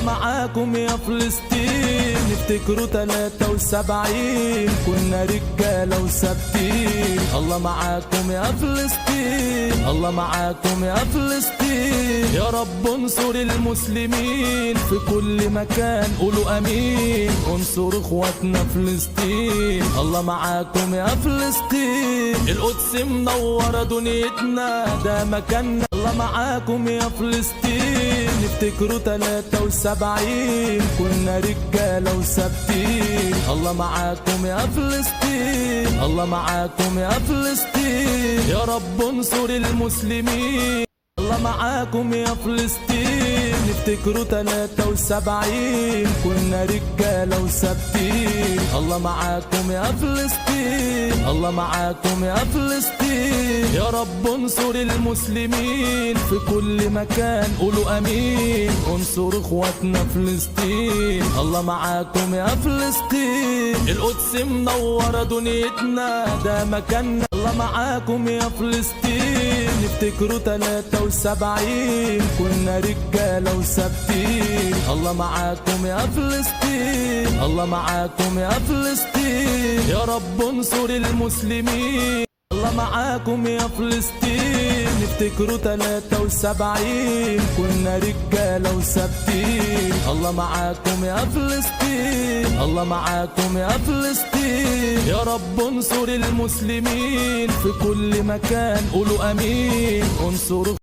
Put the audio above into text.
الله معاكم يا فلسطين. نفتكروا 73 كنا رجالة وثابتين. الله معاكم يا فلسطين، الله معاكم يا فلسطين. يا رب انصر المسلمين في كل مكان، قولوا امين. انصر اخواتنا فلسطين. الله معاكم يا فلسطين. القدس منورة دنيتنا، ده مكاننا. الله معاكم يا فلسطين. نفتكروا 73 كنا رجالة وثابتين. الله معاكم يا فلسطين، الله معاكم يا فلسطين. يا رب انصر المسلمين. الله معاكم يا فلسطين. نفتكروا 73 كنا رجالة وثابتين. الله معاكم يا فلسطين، الله معاكم يا فلسطين. يا رب انصر المسلمين في كل مكان، قولوا امين. انصر اخواتنا فلسطين. الله معاكم يا فلسطين. القدس منورة دنيتنا، ده مكاننا. الله معاكم يا فلسطين. نفتكروا 73 كنا رجالة وثابتين. الله معاكم يا فلسطين، الله معاكم يا فلسطين. يا رب انصر المسلمين. الله معاكم يا فلسطين. نفتكروا 73 كنا رجالة وثابتين. الله معاكم يا فلسطين، الله معاكم يا فلسطين. يا رب انصر المسلمين في كل مكان، قولوا امين. انصر